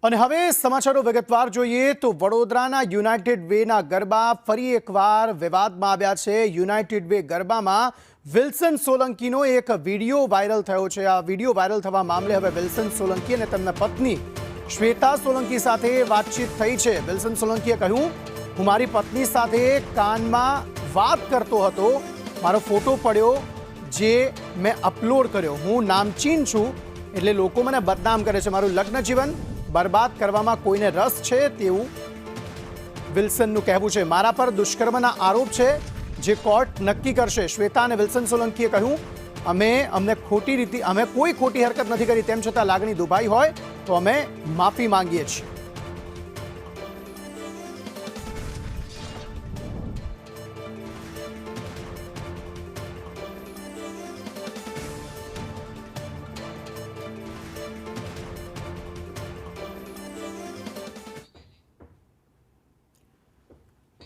અને હવે સમાચારો વિગતવાર જોઈએ તો વડોદરાના યુનાઇટેડ વેના ગરબા ફરી એકવાર વિવાદમાં આવ્યા છે। યુનાઇટેડ વે ગરબામાં વિલ્સન સોલંકીનો એક વિડીયો વાયરલ થયો છે। આ વિડીયો વાયરલ થવા મામલે હવે વિલ્સન સોલંકી અને તેમના પત્ની શ્વેતા સોલંકી સાથે વાતચીત થઈ છે। વિલ્સન સોલંકીએ કહ્યું, હું મારી પત્ની સાથે કાનમાં વાત કરતો હતો, મારો ફોટો પડ્યો જે મેં અપલોડ કર્યો। હું નામચીન છું એટલે લોકો મને બદનામ કરે છે। મારું લગ્ન જીવન બરબાદ કરવામાં કોઈને રસ છે તેવું વિલ્સનનું કહેવું છે। મારા પર દુષ્કર્મના આરોપ છે જે કોર્ટ નક્કી કરશે। શ્વેતા અને વિલ્સન સોલંકીએ કહ્યું, અમે કોઈ ખોટી હરકત નથી કરી, તેમ છતાં લાગણી દુભાઈ હોય તો અમે માફી માંગીએ છીએ।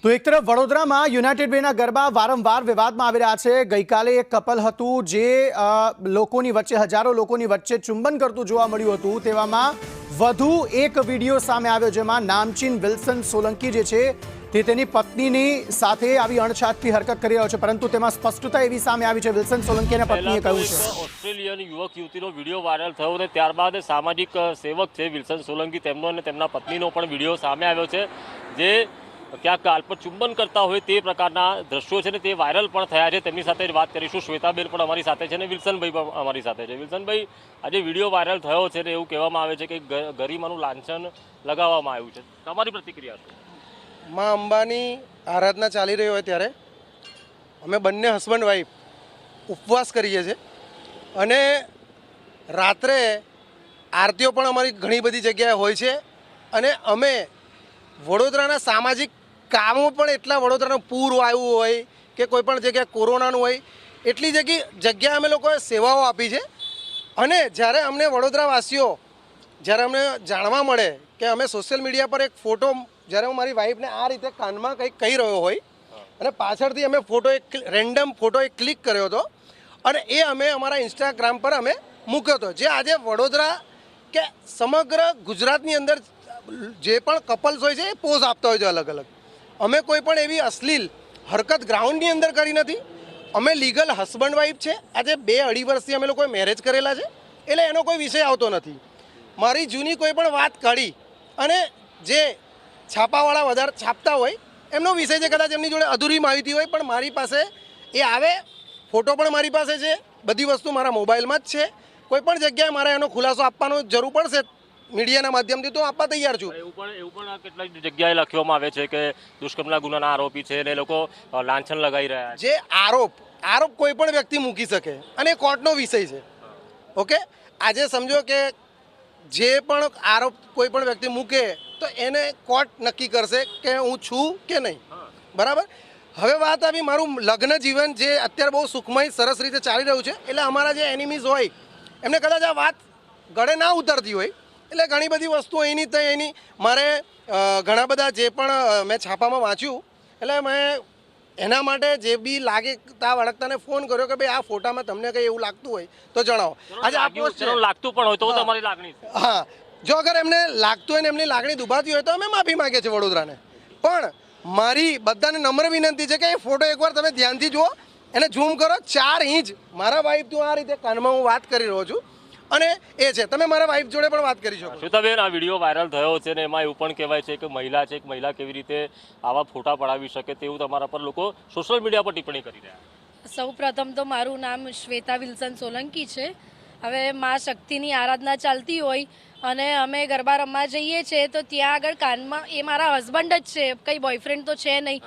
તો એક તરફ વડોદરામાં યુનાઇટેડ વેના ગરબા વારંવાર વિવાદમાં આવી રહ્યા છે। ગઈકાલે એક કપલ હતું જે લોકોની વચ્ચે, હજારો લોકોની વચ્ચે ચુંબન કરતું જોવા મળ્યું હતું। તેવામાં વધુ એક વિડીયો સામે આવ્યો જેમાં નામચીન વિલ્સન સોલંકી જે છે તે તેની પત્નીની સાથે આવી અણછાટથી હરકત કરી રહ્યો છે, પરંતુ તેમાં સ્પષ્ટતા એવી સામે આવી છે। વિલ્સન સોલંકી અને પત્નીએ કહ્યું છે, ઓસ્ટ્રેલિયન યુવક યુવતીનો વિડીયો વાયરલ થયો અને ત્યારબાદ સામાજિક સેવક છે વિલ્સન સોલંકી, તેમનો અને તેમના પત્નીનો પણ વિડીયો સામે આવ્યો છે જે ક્યાંક ગાલ પર ચુંબન કરતા હોય તે પ્રકારના દ્રશ્યો છે ને તે વાયરલ પણ થયા છે। તેમની સાથે વાત કરીશું। શ્વેતાબેન પણ અમારી સાથે છે અને વિલ્સનભાઈ પણ અમારી સાથે છે। વિલ્સનભાઈ, આજે વિડીયો વાયરલ થયો છે ને એવું કહેવામાં આવે છે કે ગરિમાનું લાંછન લગાવવામાં આવ્યું છે, તમારી પ્રતિક્રિયા શું? માં અંબાની આરાધના ચાલી રહી હોય ત્યારે અમે બંને હસબન્ડ વાઈફ ઉપવાસ કરીએ છીએ અને રાત્રે આરતીઓ પણ અમારી ઘણી બધી જગ્યાએ હોય છે અને અમે વડોદરાના સામાજિક કામો પણ એટલા, વડોદરાનું પૂર આવ્યું હોય કે કોઈ પણ જગ્યાએ કોરોનાનું હોય એટલી જગ્યાએ અમે લોકોએ સેવાઓ આપી છે। અને જ્યારે અમને વડોદરાવાસીઓ જ્યારે અમને જાણવા મળે કે અમે સોશિયલ મીડિયા પર એક ફોટો, જ્યારે હું મારી વાઈફને આ રીતે કાનમાં કંઈક કહી રહ્યો હોય અને પાછળથી અમે રેન્ડમ ફોટો ક્લિક કર્યો હતો અને એ અમે અમારા ઇન્સ્ટાગ્રામ પર અમે મૂક્યો હતો, જે આજે વડોદરા કે સમગ્ર ગુજરાતની અંદર જે પણ કપલ્સ હોય છે એ પોઝ આપતા હોય છે અલગ અલગ। અમે કોઈ પણ એવી અશ્લીલ હરકત ગ્રાઉન્ડની અંદર કરી નથી। અમે લીગલ હસબન્ડ વાઈફ છે। આજે 2-2.5 વર્ષથી અમે લોકોએ મેરેજ કરેલા છે એટલે એનો કોઈ વિષય આવતો નથી। મારી જૂની કોઈ પણ વાત કાઢી અને જે છાપાવાળા વધારે છાપતા હોય એમનો વિષય છે, કદાચ એમની જોડે અધૂરી માહિતી હોય પણ મારી પાસે એ આવે, ફોટો પણ મારી પાસે છે, બધી વસ્તુ મારા મોબાઈલમાં જ છે। કોઈ પણ જગ્યાએ મારે એનો ખુલાસો આપવાનો જરૂર પડશે મીડિયાના માધ્યમથી તો આપવા તૈયાર છું। એવું પણ કેટલીક જગ્યાએ લખવામાં આવે છે કે દુષ્કર્મના ગુનાના આરોપી છે અને લોકો લાંછન લગાવી રહ્યા છે। જે આરોપ કોઈ પણ વ્યક્તિ મૂકી શકે અને કોર્ટનો વિષય છે। ઓકે, આજે સમજો કે જે પણ આરોપ કોઈ પણ વ્યક્તિ મૂકે તો એને કોર્ટ નક્કી કરશે કે હું છું કે નહીં, બરાબર। હવે વાત આવી મારું લગ્ન જીવન જે અત્યારે બહુ સુખમય સરસ રીતે ચાલી રહ્યું છે, એટલે અમારા જે એનિમીઝ હોય એમને કદાચ આ વાત ગળે ના ઉતરતી હોય એટલે ઘણી બધી વસ્તુઓ એની મારે ઘણા બધા જે પણ મેં છાપામાં વાંચ્યું એટલે મેં એના માટે જે બી લાગે તા વળગતાને ફોન કર્યો કે ભાઈ આ ફોટામાં તમને કંઈ એવું લાગતું હોય તો જણાવો। આજે લાગતું પણ હોય તો તમારી લાગણી, હા, જો અગર એમને લાગતું હોય ને એમની લાગણી દુભાતી હોય તો અમે માફી માંગીએ છીએ વડોદરાને। પણ મારી બધાને નમ્ર વિનંતી છે કે એ ફોટો એકવાર તમે ધ્યાનથી જુઓ, એને ઝૂમ કરો। 4 ઇંચ મારા વાઈફ તું આ રીતે કાનમાં હું વાત કરી રહ્યો છું અને એ છે, તમે મારા વાઈફ જોડે પણ વાત કરી શકો। શ્વેતાબેન, આ વિડીયો વાયરલ થયો છે ને એમાં એવું પણ કહેવાય છે કે મહિલા છે, એક મહિલા કેવી રીતે આવા ફોટા પડાવી શકે તેવું તમારા પર લોકો સોશિયલ મીડિયા પર ટિપ્પણી કરી રહ્યા। સૌ પ્રથમ તો મારું નામ શ્વેતા વિલ્સન સોલંકી છે। હવે મા શક્તિની આરાધના ચાલતી હોય અને અમે ગરબા રમવા જઈએ છીએ તો ત્યાં આગળ કાનમાં, એ મારા હસબન્ડ જ છે, કંઈ બોયફ્રેન્ડ તો છે નહીં,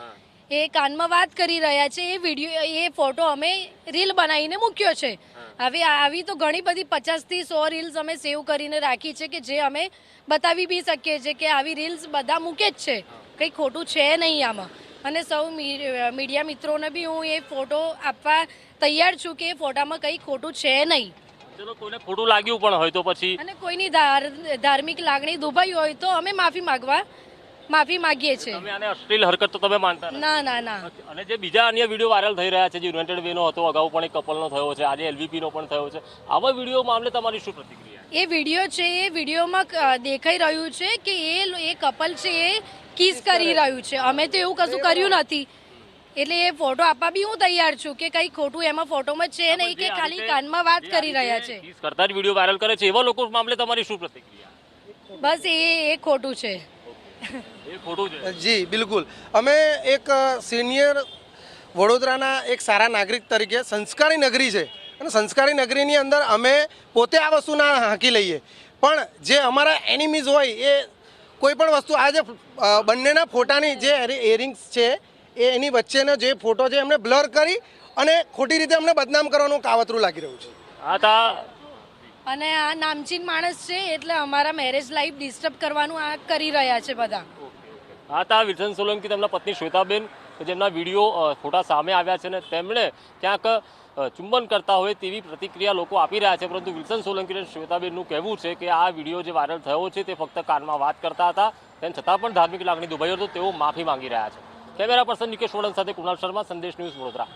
એ કાનમાં વાત કરી રહ્યા છે। એ વિડીયો, એ ફોટો અમે રીલ બનાવીને મૂક્યો છે। હવે આવી તો ઘણી બધી 50 થી 100 રીલ્સ અમે સેવ કરીને રાખી છે કે જે અમે બતાવી બી શકીએ છીએ કે આવી રીલ્સ બધા મૂકે જ છે, કંઈ ખોટું છે નહીં આમાં। અને સૌ મીડિયા મિત્રોને બી હું એ ફોટો આપવા તૈયાર છું કે એ ફોટામાં કંઈ ખોટું છે નહીં। ચલો, કોઈને ખોટું લાગ્યું પણ હોય તો પછી, અને કોઈની ધાર્મિક લાગણી દુભાઈ હોય તો અમે માફી માંગીએ છીએ। તમે આને અશ્લીલ હરકત તો તમે માનતા ના। અને જે બીજા અન્ય વિડીયો વાયરલ થઈ રહ્યા છે, જે યુનાઇટેડ વેનો હતો, અગાઉ પણ એક કપલનો થયો છે, આજે LVP નો પણ થયો છે, આવા વિડીયો મામલે તમારી શું પ્રતિક્રિયા? એ વિડીયો છે એ વિડીયોમાં દેખાઈ રહ્યું છે કે એ કપલ છે એ કિસ કરી રહ્યું છે. અમે તો એવું કશું કર્યું નથી. એટલે એ ફોટો આપવા બી હું તૈયાર છું કે કંઈ ખોટું એમાં ફોટોમાં છે નહીં કે ખાલી કાનમાં વાત કરી રહ્યા છે. કિસ કરતા જ વિડીયો વાયરલ કરે છે એવા લોકો મામલે તમારી શું પ્રતિક્રિયા? બસ એ ખોટું છે. એ ખોટું છે. જી બિલકુલ. અમે એક સિનિયર વડોદરાના એક સારા નાગરિક તરીકે સંસ્કારી નગરી છે અને સંસ્કારી નગરીની અંદર અમે પોતે આ વસ્તુ ના હાંકી લઈએ, પણ જે અમારા એનિમીઝ હોય એ કોઈ પણ વસ્તુ આ જે બંનેના ફોટાની જે એરિંગ્સ છે એ એની વચ્ચેનો જે ફોટો છે એમને બ્લર કરી અને ખોટી રીતે અમને બદનામ કરવાનું કાવતરું લાગી રહ્યું છે. આ તા અને આ નામચીન માણસ છે એટલે અમારા મેરેજ લાઈફ ડિસ્ટર્બ કરવાનું આ કરી રહ્યા છે બધા. આ તા વિલ્સન સોલંકી તેમના પત્ની શ્વેતાબેન કે જેમના વિડીયો ફોટા સામે આવ્યા છે ને તેમણે ક્યાંક ચુંબન કરતા હોય તેવી પ્રતિક્રિયા લોકો આપી રહ્યા છે, પરંતુ વિલ્સન સોલંકી અને શ્વેતાબેનનું કહેવું છે કે આ વિડીયો જે વાયરલ થયો છે તે ફક્ત કાનમાં વાત કરતા હતા, તેમ છતાં પણ ધાર્મિક લાગણી દુભાઈ હતો, તેઓ માફી માંગી રહ્યા છે. કેમેરા પર્સન નિકેશ વડન સાથે કુણાલ શર્મા, સંદેશ ન્યૂઝ, વડોદરા.